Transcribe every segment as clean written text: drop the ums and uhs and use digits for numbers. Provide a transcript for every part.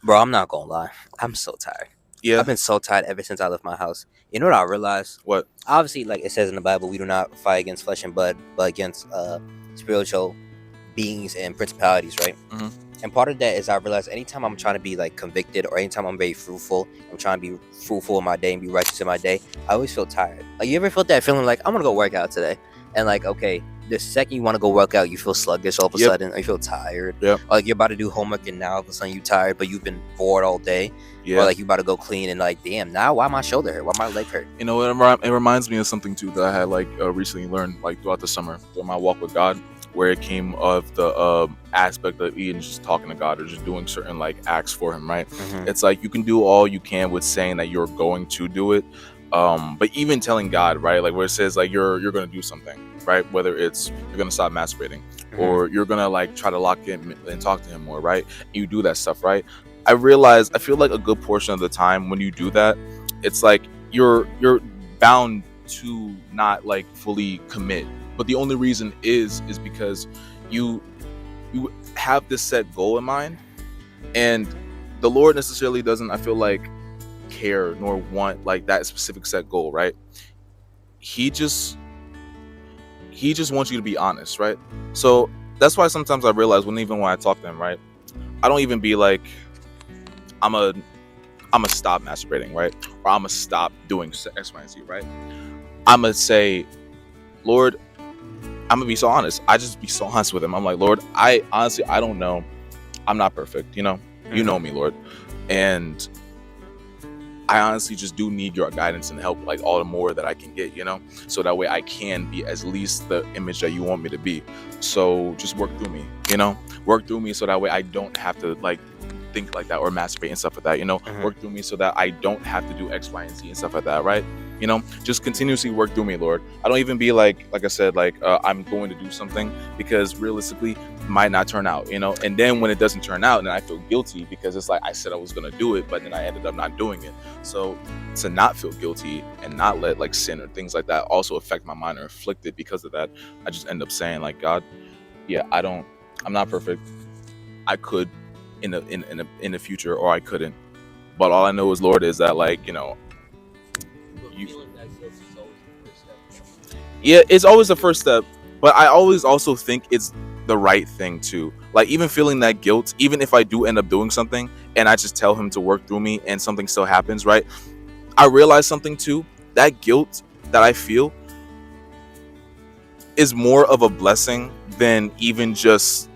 Bro, I'm not gonna lie. I'm so tired. Yeah. I've been so tired ever since I left my house. You know what I realized? What? Obviously, like it says in the Bible, we do not fight against flesh and blood, but against spiritual beings and principalities, right? Mm-hmm. And part of that is I realize anytime I'm trying to be like convicted or anytime I'm very fruitful, I'm trying to be fruitful in my day and be righteous in my day, I always feel tired. Like, you ever felt that feeling like, I'm gonna go work out today? And like, okay, the second you want to go work out, you feel sluggish all of a Yep. sudden, or you feel tired. Yep. Or like you're about to do homework and now all of a sudden you're tired, but you've been bored all day. Yeah. Or like you about to go clean and like, damn, now why my shoulder hurt? Why my leg hurt? You know, it reminds me of something too that I had like recently learned like throughout the summer through my walk with God, where it came of the aspect of even just talking to God or just doing certain like acts for Him, right? Mhm. It's like you can do all you can with saying that you're going to do it, but even telling God, right, like where it says like you're gonna do something, right? Whether it's you're gonna stop masturbating or you're gonna like try to lock in and talk to Him more, right? And you do that stuff, right? I feel like a good portion of the time when you do that, it's like you're bound to not like fully commit, but the only reason is because you have this set goal in mind, and the Lord necessarily doesn't, I feel like, care nor want like that specific set goal, right? He just wants you to be honest, right? So that's why sometimes I realize when I talk to Him, right, I don't even be like I'm a stop masturbating, right? Or I'm gonna stop doing X, Y, and Z, right? I'm gonna say, Lord, I'm gonna be so honest. I just be so honest with Him. I'm like, Lord, I honestly, I don't know. I'm not perfect, you know. You know me, Lord, and I honestly just do need your guidance and help, like all the more that I can get, you know, so that way I can be at least the image that you want me to be. So just work through me, you know, work through me so that way I don't have to like think like that or masturbate and stuff like that, you know. Work through me so that I don't have to do X, Y, and Z and stuff like that, right? You know, just continuously work through me, Lord. I don't even be like I said, like I'm going to do something, because realistically it might not turn out, you know. And then when it doesn't turn out, then I feel guilty because it's like I said I was gonna do it, but then I ended up not doing it. So to not feel guilty and not let like sin or things like that also affect my mind or afflict it because of that, I just end up saying like, God, yeah, I'm not perfect. I could in the future, or I couldn't. But all I know is, Lord, is that like, you know, yeah, it's always the first step, but I always also think it's the right thing too. Like even feeling that guilt, even if I do end up doing something and I just tell Him to work through me and something still happens, right? I realize something too. That guilt that I feel is more of a blessing than even just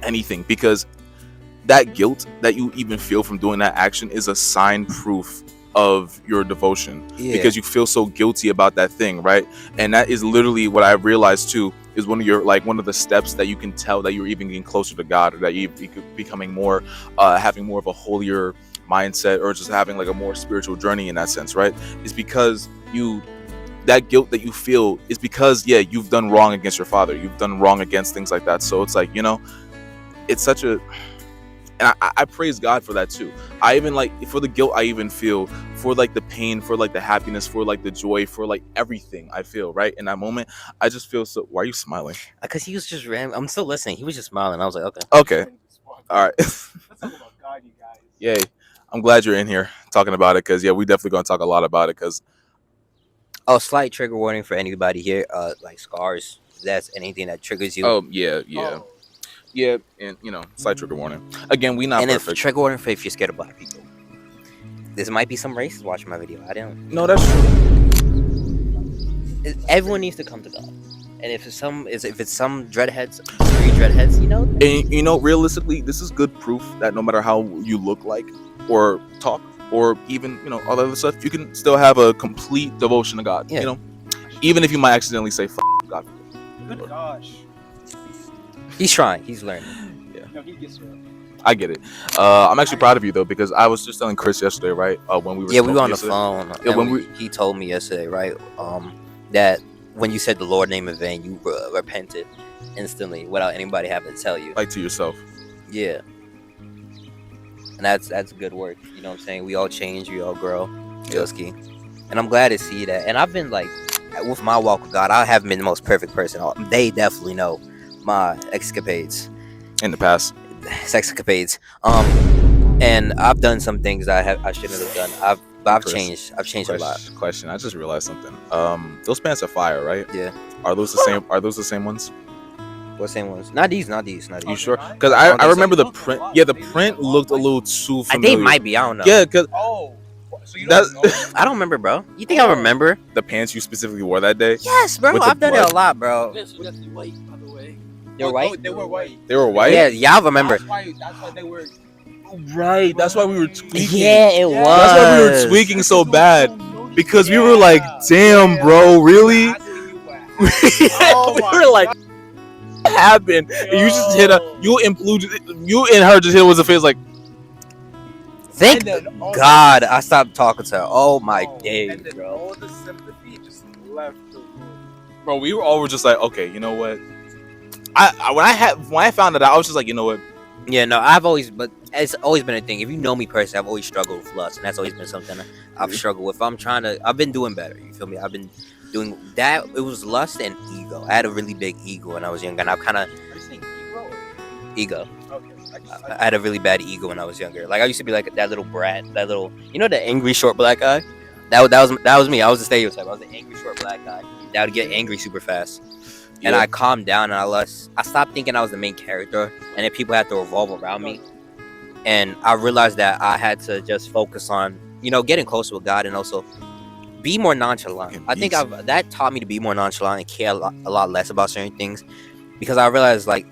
anything, because that guilt that you even feel from doing that action is a sign proof of your devotion, because you feel so guilty about that thing, right? And that is literally what I realized too, is one of the steps that you can tell that you're even getting closer to God, or that you're becoming more having more of a holier mindset, or just having like a more spiritual journey in that sense, right? Is because that guilt that you feel is because you've done wrong against your Father, you've done wrong against things like that. So it's like, you know, it's such a, and I praise God for that too. I even like, for the guilt I even feel, for like the pain, for like the happiness, for like the joy, for like everything I feel, right? In that moment, I just feel so. Why are you smiling? Because he was just random. I'm still listening. He was just smiling. I was like, okay, all right. Yay! I'm glad you're in here talking about it, because we definitely gonna talk a lot about it. Because slight trigger warning for anybody here. Like scars. If that's anything that triggers you. Yeah, and you know, slight trigger warning. Again, we not perfect. And trigger warning for if you're scared of black people. There might be some racists watching my video. I don't. No, that's true. Everyone needs to come to God. And if it's some dreadheads, street dreadheads, you know. And you know, realistically, this is good proof that no matter how you look like, or talk, or even, you know, all that other stuff, you can still have a complete devotion to God. You know, even if you might accidentally say "F God." Good gosh. He's trying. He's learning. Yeah. No, he gets it. I get it. I'm actually proud of you though, because I was just telling Chris yesterday, right? When we were we were on yesterday. The phone. Yeah, he told me yesterday, right? That when you said the Lord name in vain, you repented instantly without anybody having to tell you. Like to yourself. Yeah. And that's good work. You know what I'm saying? We all change. We all grow. Yoski. And I'm glad to see that. And I've been like, with my walk with God, I haven't been the most perfect person. They definitely know my escapades in the past. sex escapades. And I've done some things I shouldn't have done. I've Chris, changed. I've changed a lot. Question. I just realized something. Those pants are fire, right? Yeah. Are those the same? Are those the same ones? What same ones? Not these. Not these. Not You these. sure? Because I don't I think remember so. the print. Yeah, the print looked a little too They familiar. might be. I don't know. Yeah, because Oh, so you don't know? I don't remember, bro. You think I remember? the pants you specifically wore that day. Yes, bro. With the I've done it blood. a lot, bro. Yes, so definitely white, by the way. They were white? They were white. They were white. Yeah, y'all remember. That's why they were. Right. That's why we were tweaking. Yeah, it was. That's why we were tweaking so bad because we were like, "Damn, bro, really?" Oh we my were like, "What happened?" And you just hit you and her just hit with a face like, Thank God I stopped talking to her. Oh my And days, then bro. all the sympathy just left the room. bro. We were all just like, "Okay, you know what?" When I found it out, I was just like, "You know what?" Yeah, no, but it's always been a thing. If you know me personally, I've always struggled with lust, and that's always been something I've struggled with. I've been doing better. You feel me? I've been doing that. It was lust and ego. I had a really big ego when I was younger, and I've kind of Are you saying ego or? ego. Okay. I had a really bad ego when I was younger. Like I used to be like that little brat, that little, the angry short black guy. That was me. I was the stereotype. I was the angry short black guy that would get angry super fast. And I calmed down and I stopped thinking I was the main character and that people had to revolve around me. And I realized that I had to just focus on, getting closer with God and also be more nonchalant. I think that taught me to be more nonchalant and care a lot less about certain things because I realized like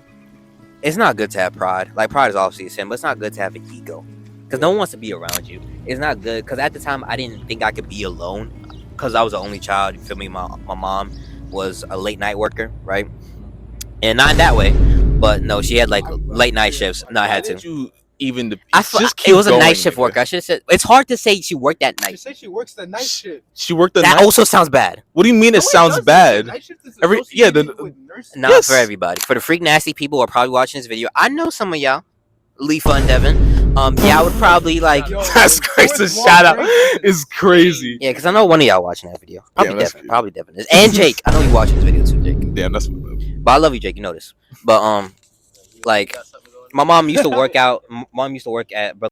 it's not good to have pride. Like pride is obviously a sin, but it's not good to have an ego because no one wants to be around you. It's not good because at the time I didn't think I could be alone because I was the only child. You feel me? My mom was a late night worker, right? And not in that way, but no, she had like late night shifts. No, I had to. It was a night shift worker. I should have said it's hard to say she worked that She night. said she works the night shift. She worked the That night. also sounds bad. What do you mean? It sounds doesn't. bad. Night shift is Every- yeah, associated the- with nursing. Not Yes. for everybody. For the freak nasty people who are probably watching this video, I know some of y'all, Leafa and Devin. Y'all would probably like. Yo, That's crazy. The shout out is crazy. Yeah, because I know one of y'all watching that video. Probably that's Devin. good. Probably Devin is. And Jake. I know you watching this video too, Jake. Damn, that's But I love you, Jake. You know this. But like my mom used to work out. Mom used to work at Brother,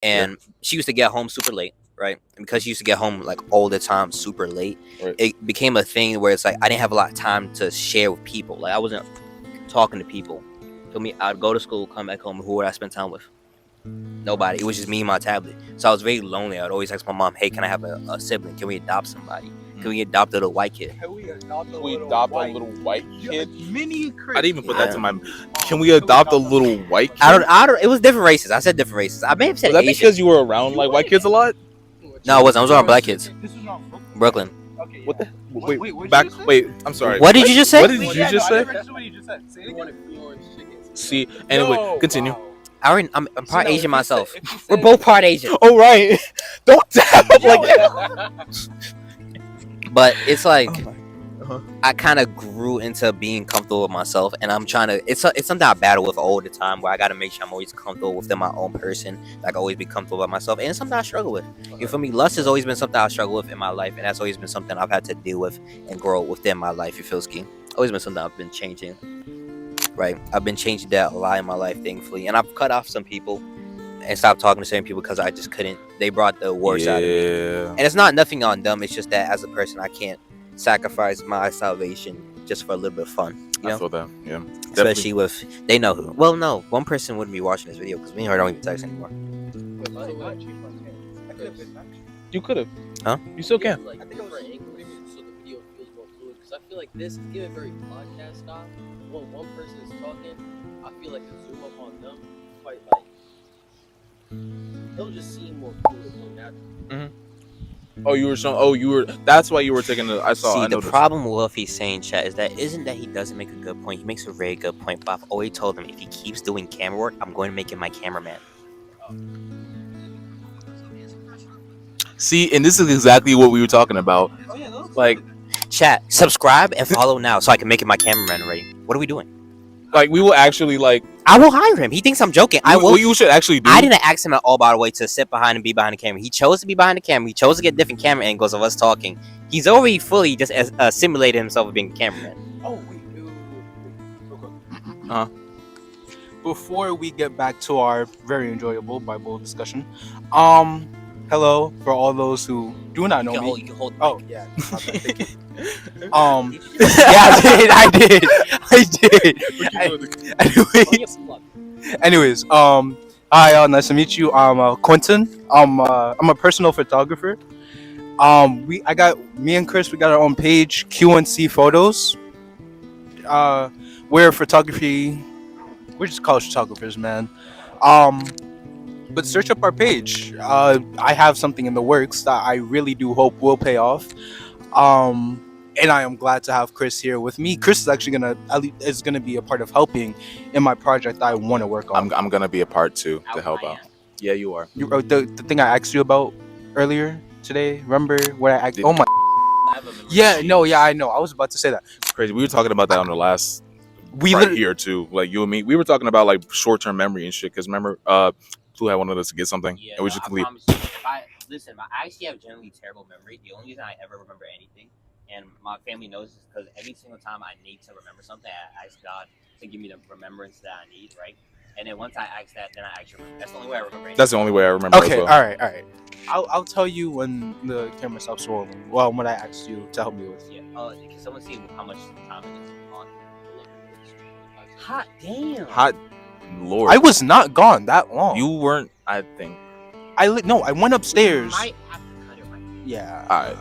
and she used to get home super late, right? And because she used to get home like all the time, super late, Right. it became a thing where it's like I didn't have a lot of time to share with people. Like I wasn't talking to people. Feel me? I'd go to school, come back home, and who would I spend time with? Nobody. It was just me and my tablet. So I was very lonely. I'd always ask my mom, "Hey, can I have a sibling? Can we adopt somebody? Can we adopt a little white kid?" Can we adopt a we little adopt white? a little white kid. Mini Chris. I didn't even put Yeah. that to my. Can we adopt a little white kid? I don't. It was different races. I said different races. I may have said Was that Asian. because you were around like white kids a lot? No, it wasn't. I was around black kids. This was on Brooklyn. Okay. What the? Wait, Wait, what did back. you say? Wait, I'm sorry. What did you just say? What did you just say? What you just said. Say it again. See, anyway, continue. Wow. I'm part So, no, Asian if you myself. said- if you We're said- both part Asian. Oh right, don't tap up like that. But it's like Uh-huh. I kind of grew into being comfortable with myself, and I'm trying to. It's something I battle with all the time, where I got to make sure I'm always comfortable within my own person. Like always be comfortable with myself, and it's something I struggle with. You feel me? Lust has always been something I struggle with in my life, and that's always been something I've had to deal with and grow within my life. You feel ski? Always been something I've been changing. Right? I've been changing that a lot in my life, thankfully, and I've cut off some people and stopped talking to certain people because I just couldn't. They brought the worst out of me. Yeah. And it's not nothing on them. It's just that as a person, I can't sacrifice my salvation just for a little bit of fun. You I know, feel that. Yeah. especially with they know who. Well, no, one person wouldn't be watching this video because me and her don't even text anymore. You could have. Huh? You still can. Like different angles, so the video feels more fluid. Because I feel like this is given very podcast style. When one person is talking, I feel like the zoom up on them quite like it'll just seem more fluid, more natural. Oh, you were showing. Oh, you were. That's why you were taking the. I saw. See, I the noticed. problem with what he's saying, chat, is that isn't that he doesn't make a good point. He makes a very good point, but I've always told him if he keeps doing camera work, I'm going to make him my cameraman. See, and this is exactly what we were talking about. Oh, yeah, those- Like, Chat, subscribe and follow now so I can make him my cameraman already. What are we doing? we will actually like. I will hire him. He thinks I'm joking. I will. What you should actually do. I didn't ask him at all, by the way, to sit behind and be behind the camera. He chose to be behind the camera. He chose to get different camera angles of us talking. He's already fully just simulated himself as being a cameraman. Oh, wait. Huh? before we get back to our very enjoyable Bible discussion, hello for all those who do not know me. You can hold. Oh yeah, my bad, thank you. Did you just- Yeah, I did. Anyways, Plug. anyways, hi, nice to meet you. I'm Quentin. I'm a personal photographer. Me and Chris, we got our own page, QNC Photos. Uh, we're photography. We're just college photographers, man. But search up our page. I have something in the works that I really do hope will pay off. And I am glad to have Chris here with me. Chris is actually gonna be a part of helping in my project that I want to work on. I'm gonna be a part too to Out help my out. ass. Yeah, you are. The thing I asked you about earlier today. Remember what I asked? Did- Oh my. I have a memory. Yeah, no, yeah, I know. I was about to say that. It's crazy. We were talking about that on the last We right literally, here too. Like you and me, we were talking about like short-term memory and shit. Because remember, Blue had wanted us to get something, Yeah, and we no, just I complete. promise you. If I listen, I actually have generally terrible memory. The only reason I ever remember anything, and my family knows, is because every single time I need to remember something, I ask God to give me the remembrance that I need, right? And then once I ask that, then I actually remember. That's the only way I remember anything. That's the only way I remember okay, as well. all right. I'll tell you when the camera stops rolling. Well, what I asked you to help me with. Yeah. Can someone see how much time it is on? Hot. Hot damn. Hot Lord, I was not gone that long. you weren't. I think. No, I went upstairs. Might have to cut it right. Yeah. All right.